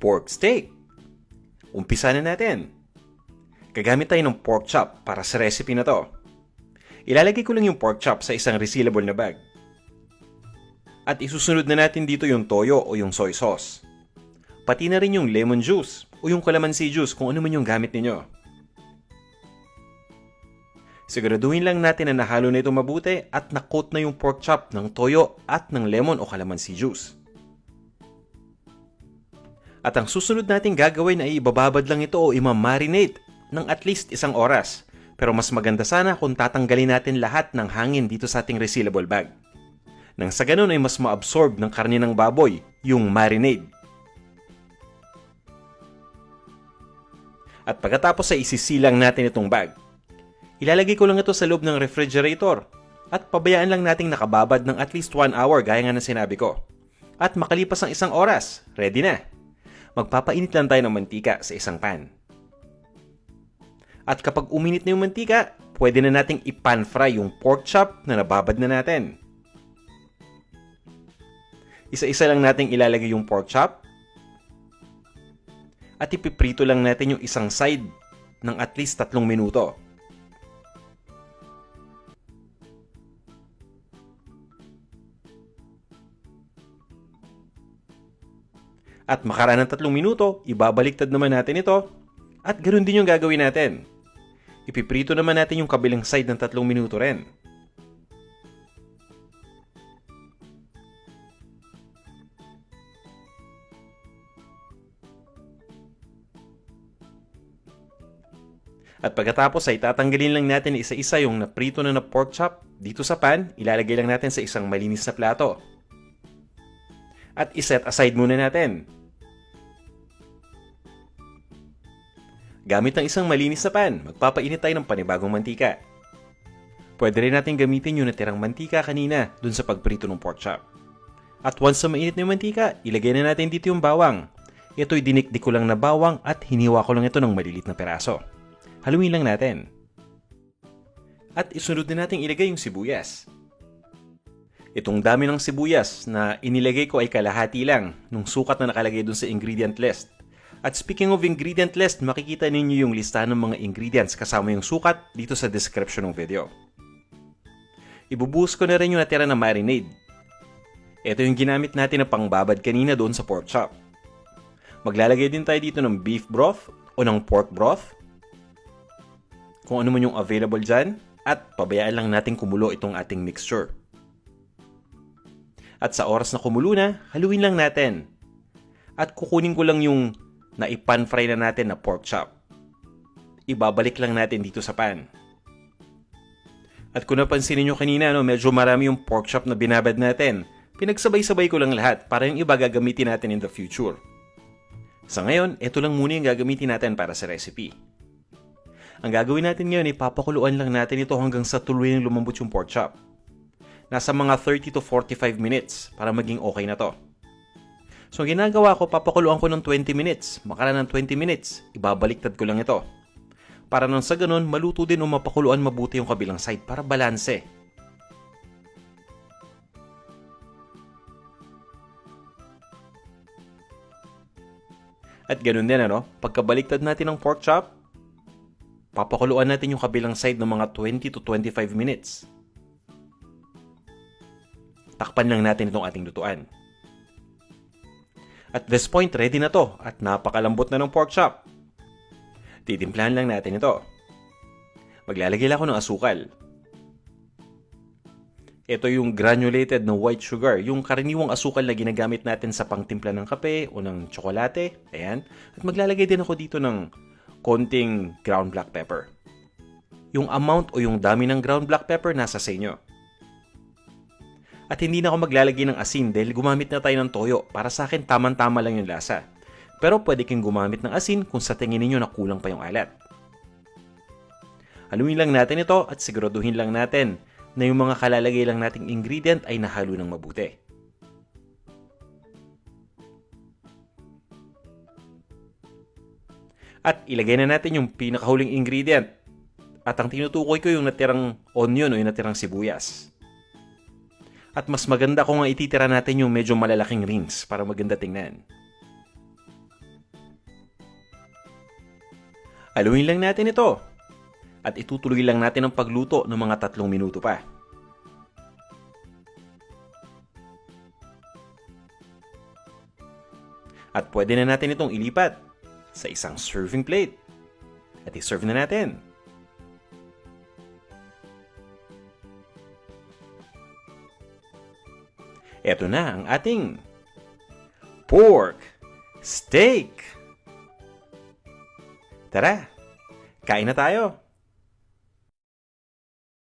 pork steak. Umpisa na natin. Gagamit tayo ng pork chop para sa recipe na to. Ilalagay ko lang yung pork chop sa isang resealable na bag. At isusunod na natin dito yung toyo o yung soy sauce. Pati na rin yung lemon juice o yung calamansi juice kung ano man yung gamit ninyo. Siguraduhin lang natin na nahalo na ito mabuti at na-coat na yung pork chop ng toyo at ng lemon o calamansi juice. At ang susunod natin gagawin ay ibababad lang ito o imamarinate ng at least 1 oras. Pero mas maganda sana kung tatanggalin natin lahat ng hangin dito sa ating resealable bag. Nang sa ganun ay mas ma-absorb ng karne ng baboy yung marinade. At pagkatapos ay isisilang natin itong bag. Ilalagay ko lang ito sa loob ng refrigerator at pabayaan lang nating nakababad ng at least 1 hour gaya nga ng sinabi ko. At makalipas ang 1 oras, ready na. Magpapainit lang tayo ng mantika sa isang pan. At kapag uminit na yung mantika, pwede na nating i-pan fry yung pork chop na nababad na natin. Isa-isa lang nating ilalagay yung pork chop. At ipiprito lang natin yung isang side ng at least 3 minuto. At makaraan ng 3 minuto, ibabaliktad naman natin ito. At ganoon din yung gagawin natin. Ipiprito naman natin yung kabilang side ng 3 minuto rin. At pagkatapos ay tatanggalin lang natin isa-isa yung naprito na pork chop dito sa pan, ilalagay lang natin sa isang malinis na plato. At iset aside muna natin. Gamit ng isang malinis na pan, magpapainit tayo ng panibagong mantika. Pwede rin natin gamitin yung natirang mantika kanina dun sa pagprito ng pork chop. At once na mainit na yung mantika, ilagay na natin dito yung bawang. Ito'y dinikdik ko lang na bawang at hiniwa ko lang ito ng malilit na peraso. Haluin lang natin. At isunod na natin ilagay yung sibuyas. Itong dami ng sibuyas na inilagay ko ay kalahati lang nung sukat na nakalagay dun sa ingredient list. At speaking of ingredient list, makikita ninyo yung listahan ng mga ingredients kasama yung sukat dito sa description ng video. Ibubuhos ko na rin yung natira na marinade. Ito yung ginamit natin na pangbabad kanina doon sa pork chop. Maglalagay din tayo dito ng beef broth o ng pork broth. Kung ano man yung available dyan. At pabayaan lang natin kumulo itong ating mixture. At sa oras na kumulo na, haluin lang natin. At kukunin ko lang yung na-pan fry na natin na pork chop. Ibabalik lang natin dito sa pan. At kung napansin niyo kanina, medyo marami yung pork chop na binabad natin. Pinagsabay-sabay ko lang lahat para yung iba gagamitin natin in the future. Sa ngayon, ito lang muna yung gagamitin natin para sa recipe. Ang gagawin natin ngayon ay papakuluan lang natin ito hanggang sa tuluyang lumambot yung pork chop. Nasa mga 30 to 45 minutes para maging okay na to. So, ang ginagawa ko, papakuluan ko ng 20 minutes. Makaraan ng 20 minutes, ibabaliktad ko lang ito. Para nang sa ganun, maluto din o mapakuluan mabuti yung kabilang side para balanse. At ganun din, pagkabaliktad natin ng pork chop, papakuluan natin yung kabilang side ng mga 20 to 25 minutes. Takpan lang natin itong ating lutuan. At this point, ready na to at napakalambot na ng pork chop. Titimplahan lang natin ito. Maglalagay lang ako ng asukal. Ito yung granulated na white sugar, yung karaniwang asukal na ginagamit natin sa pangtimpla ng kape o ng tsokolate. Ayan. At maglalagay din ako dito ng konting ground black pepper. Yung amount o yung dami ng ground black pepper nasa sa inyo. At hindi na ako maglalagay ng asin dahil gumamit na tayo ng toyo. Para sa akin, tamang-tama lang yung lasa. Pero pwede kang gumamit ng asin kung sa tingin ninyo na kulang pa yung alat. Haluin lang natin ito at siguraduhin lang natin na yung mga kalalagay lang nating ingredient ay nahalo ng mabuti. At ilagay na natin yung pinakahuling ingredient. At ang tinutukoy ko yung natirang onion o yung natirang sibuyas. At mas maganda kung ititira natin yung medyo malalaking rings para maganda tingnan. Haluin lang natin ito. At itutuloy lang natin ang pagluto ng mga 3 minuto pa. At pwede na natin itong ilipat sa isang serving plate. At i-serve na natin. Ito na ang ating pork steak. Tara, kain na tayo.